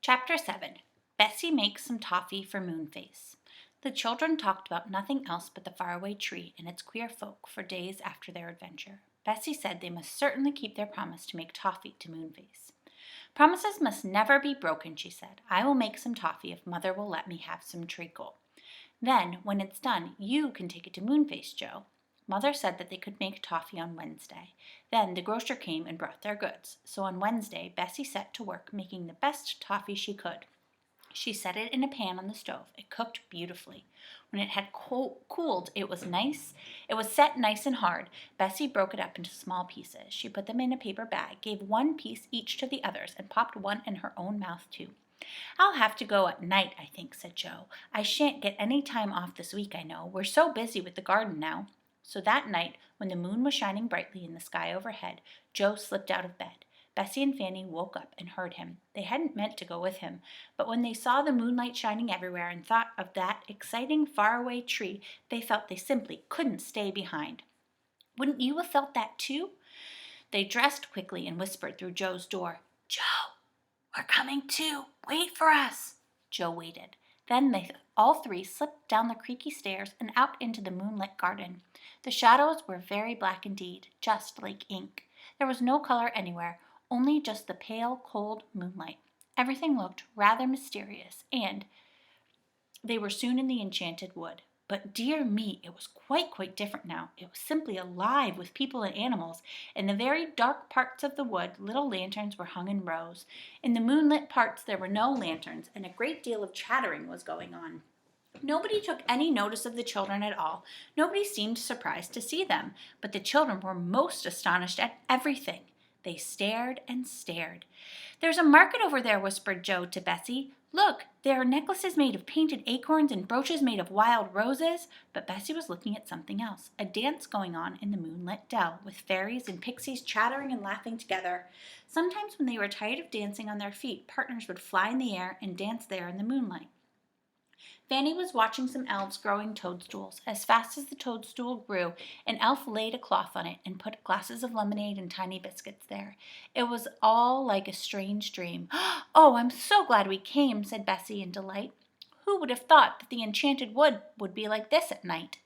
Chapter 7. Bessie Makes Some Toffee for Moonface. The children talked about nothing else but the faraway tree and its queer folk for days after their adventure. Bessie said they must certainly keep their promise to make toffee to Moonface. Promises must never be broken, she said. I will make some toffee if Mother will let me have some treacle. Then, when it's done, you can take it to Moonface, Joe. Mother said that they could make toffee on Wednesday. Then the grocer came and brought their goods. So on Wednesday, Bessie set to work making the best toffee she could. She set it in a pan on the stove. It cooked beautifully. When it had cooled, it was nice. It was set nice and hard. Bessie broke it up into small pieces. She put them in a paper bag, gave one piece each to the others, and popped one in her own mouth too. I'll have to go at night, I think, said Joe. I shan't get any time off this week, I know. We're so busy with the garden now. So that night, when the moon was shining brightly in the sky overhead, Joe slipped out of bed. Bessie and Fanny woke up and heard him. They hadn't meant to go with him, but when they saw the moonlight shining everywhere and thought of that exciting faraway tree, they felt they simply couldn't stay behind. Wouldn't you have felt that too? They dressed quickly and whispered through Joe's door, Joe, we're coming too. Wait for us. Joe waited. Then they all three slipped down the creaky stairs and out into the moonlit garden. The shadows were very black indeed, just like ink. There was no color anywhere, only just the pale, cold moonlight. Everything looked rather mysterious, and they were soon in the Enchanted Wood. But dear me, it was quite different now. It was simply alive with people and animals. In the very dark parts of the wood, little lanterns were hung in rows. In the moonlit parts, there were no lanterns, and a great deal of chattering was going on. Nobody took any notice of the children at all. Nobody seemed surprised to see them, but the children were most astonished at everything. They stared and stared. There's a market over there, whispered Joe to Bessie. Look, there are necklaces made of painted acorns and brooches made of wild roses. But Bessie was looking at something else, a dance going on in the moonlit dell, with fairies and pixies chattering and laughing together. Sometimes when they were tired of dancing on their feet, partners would fly in the air and dance there in the moonlight. Fanny was watching some elves growing toadstools. As fast as the toadstool grew, an elf laid a cloth on it and put glasses of lemonade and tiny biscuits there. It was all like a strange dream. Oh, I'm so glad we came, said Bessie in delight. Who would have thought that the Enchanted Wood would be like this at night?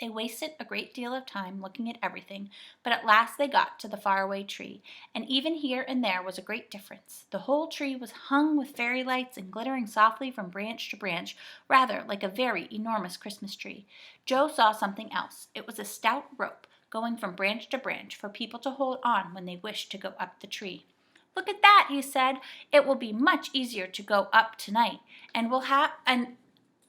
They wasted a great deal of time looking at everything, but at last they got to the faraway tree, and even here and there was a great difference. The whole tree was hung with fairy lights and glittering softly from branch to branch, rather like a very enormous Christmas tree. Joe saw something else. It was a stout rope, going from branch to branch for people to hold on when they wished to go up the tree. Look at that, he said. It will be much easier to go up tonight, and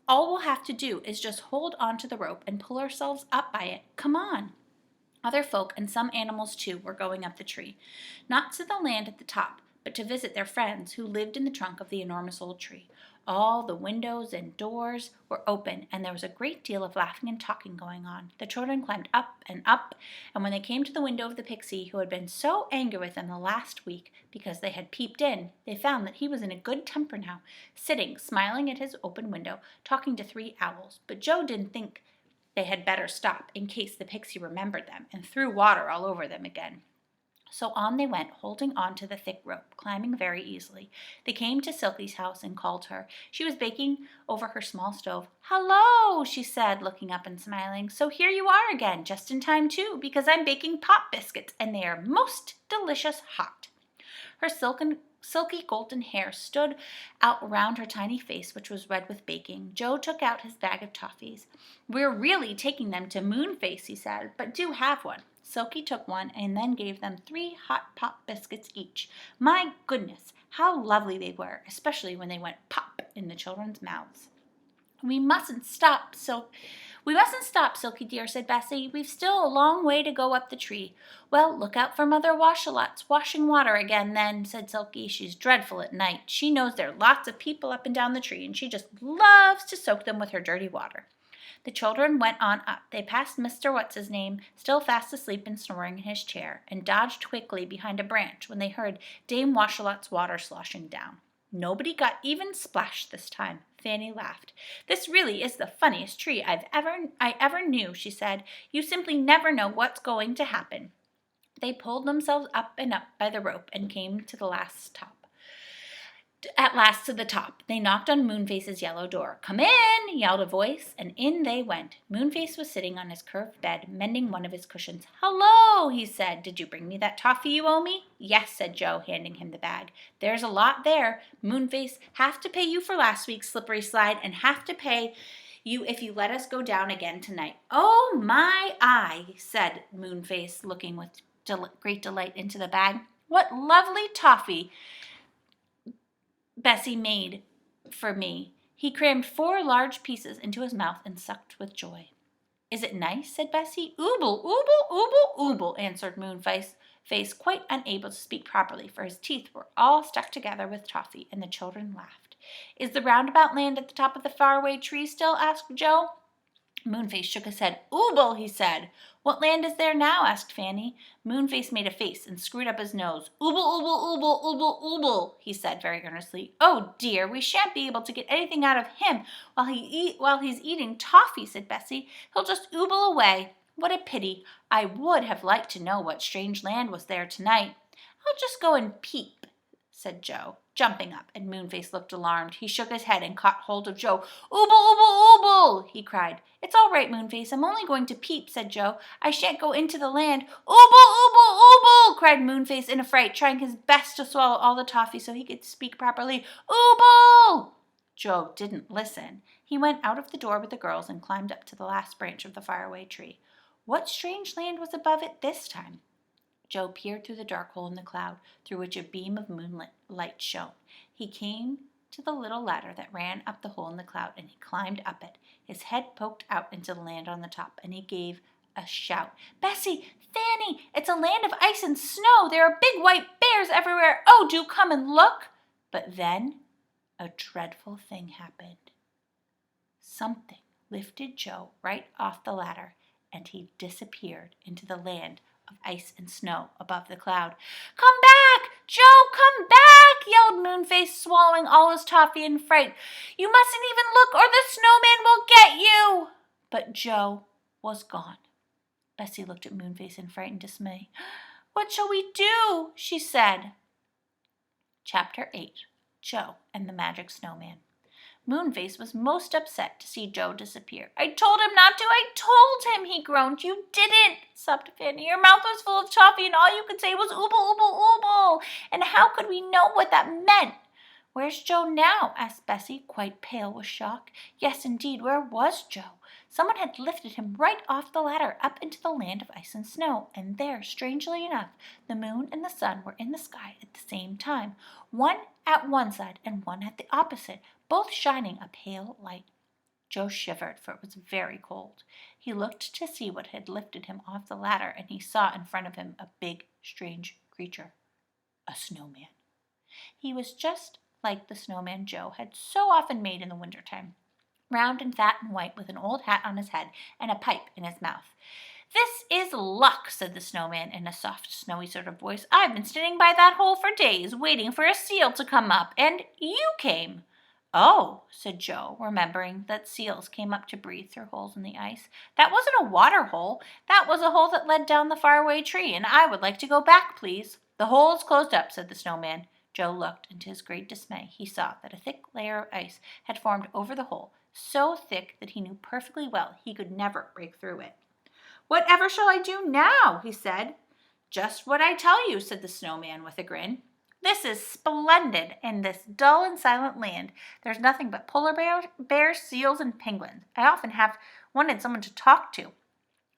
all we'll have to do is just hold on to the rope and pull ourselves up by it. Come on. Other folk and some animals, too, were going up the tree, not to the land at the top, but to visit their friends who lived in the trunk of the enormous old tree. All the windows and doors were open, and there was a great deal of laughing and talking going on. The children climbed up, and when they came to the window of the pixie who had been so angry with them the last week because they had peeped in, they found that he was in a good temper now, sitting, smiling at his open window, talking to three owls. But Joe didn't think they had better stop in case the pixie remembered them and threw water all over them again. So on they went, holding on to the thick rope, climbing very easily. They came to Silky's house and called her. She was baking over her small stove. Hello, she said, looking up and smiling. So here you are again, just in time too, because I'm baking pop biscuits, and they are most delicious hot. Her silky golden hair stood out round her tiny face, which was red with baking. Joe took out his bag of toffees. We're really taking them to Moonface, he said, but do have one. Silky took one and then gave them 3 hot pop biscuits each. My goodness, how lovely they were, especially when they went pop in the children's mouths. We mustn't stop, Silky dear, said Bessie. We've still a long way to go up the tree. Well, look out for Mother Washalot's washing water again, then, said Silky. She's dreadful at night. She knows there are lots of people up and down the tree, and she just loves to soak them with her dirty water. The children went on up. They passed Mr. What's-his-name, still fast asleep and snoring in his chair, and dodged quickly behind a branch when they heard Dame Washalot's water sloshing down. Nobody got even splashed this time. Fanny laughed. This really is the funniest tree I ever knew, she said. You simply never know what's going to happen. They pulled themselves up and up by the rope and came to the last top. at last to the top. They knocked on Moonface's yellow door. "Come in," yelled a voice, and in they went. Moonface was sitting on his curved bed, mending one of his cushions. "Hello," he said. "Did you bring me that toffee you owe me?" "Yes," said Joe, handing him the bag. "There's a lot there. Moonface, have to pay you for last week's slippery slide and have to pay you if you let us go down again tonight." "Oh, my eye," said Moonface, looking with great delight into the bag. "What lovely toffee Bessie made for me." He crammed 4 large pieces into his mouth and sucked with joy. "Is it nice?" said Bessie. "Ooble, ooble, ooble, ooble," answered Moonface, quite unable to speak properly, for his teeth were all stuck together with toffee, and the children laughed. "Is the roundabout land at the top of the faraway tree still?" asked Joe. Moonface shook his head. "Ooble," he said. "What land is there now?" asked Fanny. Moonface made a face and screwed up his nose. "Ooble, ooble, ooble, ooble, ooble," he said very earnestly. "Oh dear, we shan't be able to get anything out of him while he's eating toffee," said Bessie. "He'll just ooble away. What a pity. I would have liked to know what strange land was there tonight." "I'll just go and peep," said Joe, jumping up, and Moonface looked alarmed. He shook his head and caught hold of Joe. "Ooble, ooble, ooble," he cried. "It's all right, Moonface. I'm only going to peep," said Joe. "I shan't go into the land." "Ooble, ooble, ooble," cried Moonface in a fright, trying his best to swallow all the toffee so he could speak properly. "Ooble!" Joe didn't listen. He went out of the door with the girls and climbed up to the last branch of the faraway tree. What strange land was above it this time? Joe peered through the dark hole in the cloud, through which a beam of moonlight shone. He came to the little ladder that ran up the hole in the cloud, and he climbed up it. His head poked out into the land on the top, and he gave a shout. "Bessie, Fanny, it's a land of ice and snow. There are big white bears everywhere. Oh, do come and look." But then a dreadful thing happened. Something lifted Joe right off the ladder, and he disappeared into the land of ice and snow above the cloud. "Come back, Joe, come back!" yelled Moonface, swallowing all his toffee in fright. "You mustn't even look or the snowman will get you." But Joe was gone. Bessie looked at Moonface in frightened dismay. "What shall we do?" she said. Chapter 8. Joe and the Magic Snowman. Moonface was most upset to see Joe disappear. "I told him not to, I told him," he groaned. "You didn't," sobbed Fanny. "Your mouth was full of toffee and all you could say was ooble, ooble, ooble. And how could we know what that meant?" "Where's Joe now?" asked Bessie, quite pale with shock. Yes, indeed, where was Joe? Someone had lifted him right off the ladder up into the land of ice and snow, and there, strangely enough, the moon and the sun were in the sky at the same time, one at one side and one at the opposite, both shining a pale light. Joe shivered, for it was very cold. He looked to see what had lifted him off the ladder, and he saw in front of him a big, strange creature, a snowman. He was just like the snowman Joe had so often made in the wintertime, round and fat and white, with an old hat on his head and a pipe in his mouth. "This is luck," said the snowman in a soft, snowy sort of voice. "I've been sitting by that hole for days, waiting for a seal to come up, and you came." "Oh," said Joe, remembering that seals came up to breathe through holes in the ice. "That wasn't a water hole. That was a hole that led down the faraway tree, and I would like to go back, please." "The hole is closed up," said the snowman. Joe looked, and to his great dismay he saw that a thick layer of ice had formed over the hole, so thick that he knew perfectly well he could never break through it. "Whatever shall I do now?" he said. "Just what I tell you," said the snowman with a grin. "This is splendid in this dull and silent land. There's nothing but polar bears, seals, and penguins. I often have wanted someone to talk to."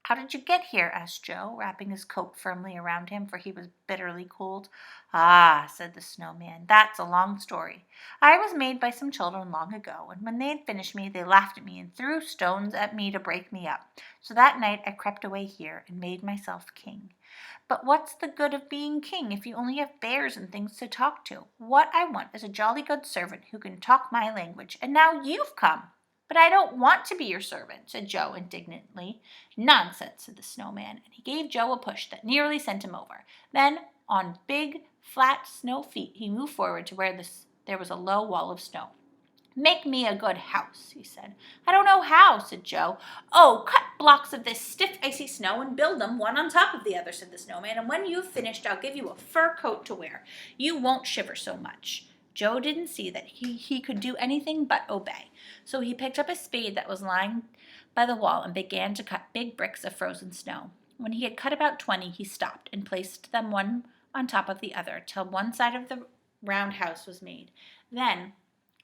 "How did you get here?" asked Joe, wrapping his coat firmly around him, for he was bitterly cold. "Ah," said the snowman, "that's a long story. I was made by some children long ago, and when they had finished me, they laughed at me and threw stones at me to break me up. So that night I crept away here and made myself king. But what's the good of being king if you only have bears and things to talk to? What I want is a jolly good servant who can talk my language, and now you've come." "But I don't want to be your servant," said Joe indignantly. "Nonsense," said the snowman, and he gave Joe a push that nearly sent him over. Then, on big, flat snow feet, he moved forward to where there was a low wall of snow. "Make me a good house," he said. "I don't know how," said Joe. "Oh, cut blocks of this stiff, icy snow and build them one on top of the other," said the snowman, "and when you've finished, I'll give you a fur coat to wear. You won't shiver so much." Joe didn't see that he could do anything but obey, so he picked up a spade that was lying by the wall and began to cut big bricks of frozen snow. When he had cut about 20, he stopped and placed them one on top of the other till one side of the round house was made. Then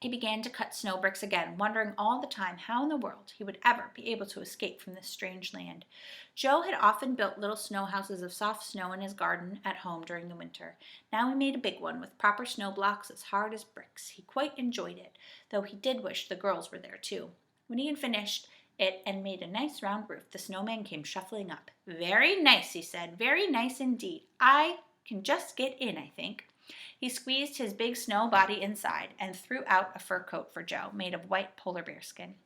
he began to cut snow bricks again, wondering all the time how in the world he would ever be able to escape from this strange land. Joe had often built little snow houses of soft snow in his garden at home during the winter. Now he made a big one with proper snow blocks as hard as bricks. He quite enjoyed it, though he did wish the girls were there too. When he had finished it and made a nice round roof, the snowman came shuffling up. "Very nice," he said, "very nice indeed. I can just get in, I think." He squeezed his big snow body inside and threw out a fur coat for Joe, made of white polar bear skin.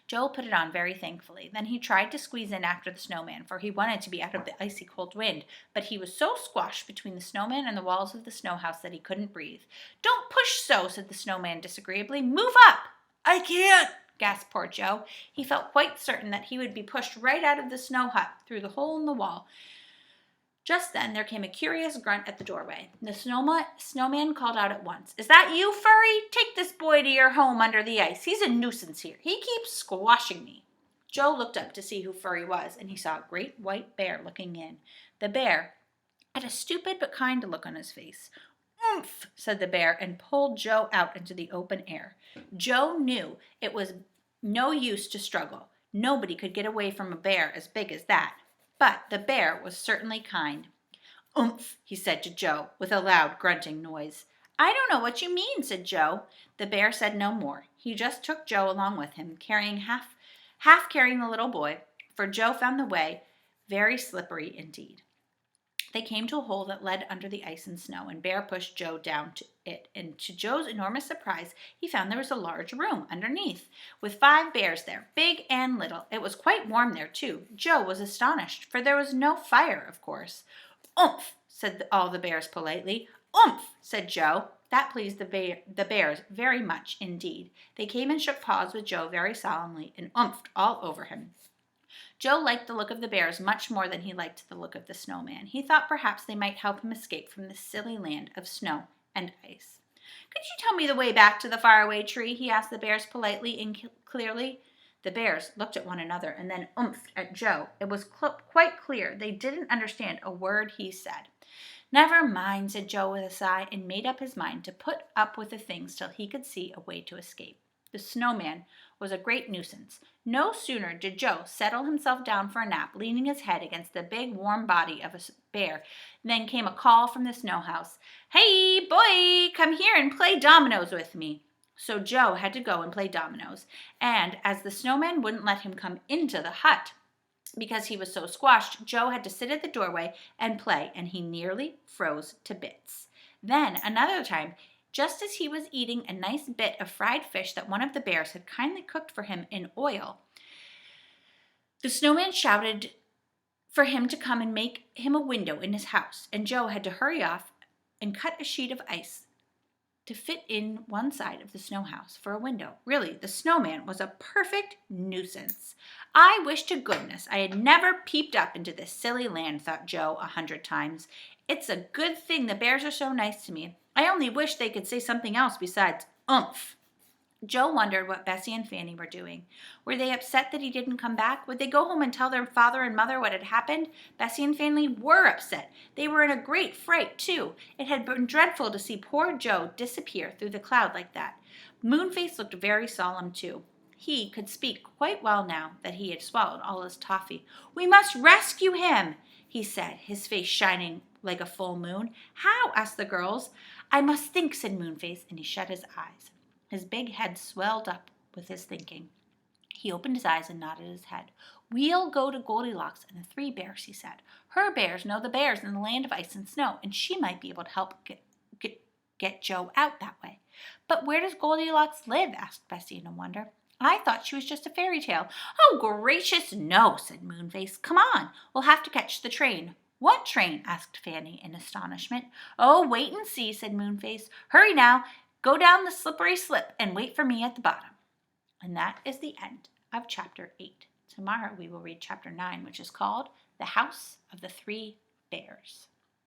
Joe put it on very thankfully. Then he tried to squeeze in after the snowman, for he wanted to be out of the icy cold wind, but he was so squashed between the snowman and the walls of the snow house that he couldn't breathe. "Don't push so," said the snowman disagreeably. "Move up." "I can't," gasped poor Joe. He felt quite certain that he would be pushed right out of the snow hut through the hole in the wall. Just then there came a curious grunt at the doorway. The snowman called out at once, "Is that you, Furry? Take this boy to your home under the ice. He's a nuisance here. He keeps squashing me." Joe looked up to see who Furry was, and he saw a great white bear looking in. The bear had a stupid but kind look on his face. "Oomph," said the bear, and pulled Joe out into the open air. Joe knew it was no use to struggle. Nobody could get away from a bear as big as that. But the bear was certainly kind. "Oomph," he said to Joe, with a loud grunting noise. "I don't know what you mean," said Joe. The bear said no more. He just took Joe along with him, half carrying the little boy, for Joe found the way very slippery indeed. They came to a hole that led under the ice and snow, and Bear pushed Joe down to it, and to Joe's enormous surprise, he found there was a large room underneath, with 5 bears there, big and little. It was quite warm there, too. Joe was astonished, for there was no fire, of course. "Oomph," said all the bears politely. "Oomph," said Joe. That pleased the bears very much indeed. They came and shook paws with Joe very solemnly, and oomphed all over him. Joe liked the look of the bears much more than he liked the look of the snowman. He thought perhaps they might help him escape from this silly land of snow and ice. "Could you tell me the way back to the faraway tree?" he asked the bears politely and clearly. The bears looked at one another and then oomphed at Joe. It was quite clear they didn't understand a word he said. "Never mind," said Joe with a sigh, and made up his mind to put up with the things till he could see a way to escape. The snowman was a great nuisance. No sooner did Joe settle himself down for a nap, leaning his head against the big warm body of a bear, than came a call from the snow house. "Hey, boy, come here and play dominoes with me." So Joe had to go and play dominoes, and as the snowman wouldn't let him come into the hut because he was so squashed, Joe had to sit at the doorway and play, and he nearly froze to bits. Then another time, just as he was eating a nice bit of fried fish that one of the bears had kindly cooked for him in oil, the snowman shouted for him to come and make him a window in his house, and Joe had to hurry off and cut a sheet of ice to fit in one side of the snow house for a window. Really, the snowman was a perfect nuisance. "I wish to goodness I had never peeped up into this silly land," thought Joe 100 times. "It's a good thing the bears are so nice to me. I only wish they could say something else besides oomph." Joe wondered what Bessie and Fanny were doing. Were they upset that he didn't come back? Would they go home and tell their father and mother what had happened? Bessie and Fanny were upset. They were in a great fright, too. It had been dreadful to see poor Joe disappear through the cloud like that. Moonface looked very solemn, too. He could speak quite well now that he had swallowed all his toffee. "We must rescue him," he said, his face shining like a full moon. "How?" asked the girls. "I must think," said Moonface, and he shut his eyes. His big head swelled up with his thinking. He opened his eyes and nodded his head. "We'll go to Goldilocks and the 3 bears," he said. "Her bears know the bears in the land of ice and snow, and she might be able to help get Joe out that way." "But where does Goldilocks live?" asked Bessie in wonder. "I thought she was just a fairy tale." "Oh, gracious, no," said Moonface. "Come on, we'll have to catch the train." "What train?" asked Fanny in astonishment. "Oh, wait and see," said Moonface. "Hurry now. Go down the slippery slip and wait for me at the bottom." And that is the end of chapter 8. Tomorrow we will read chapter 9, which is called The House of the 3 Bears.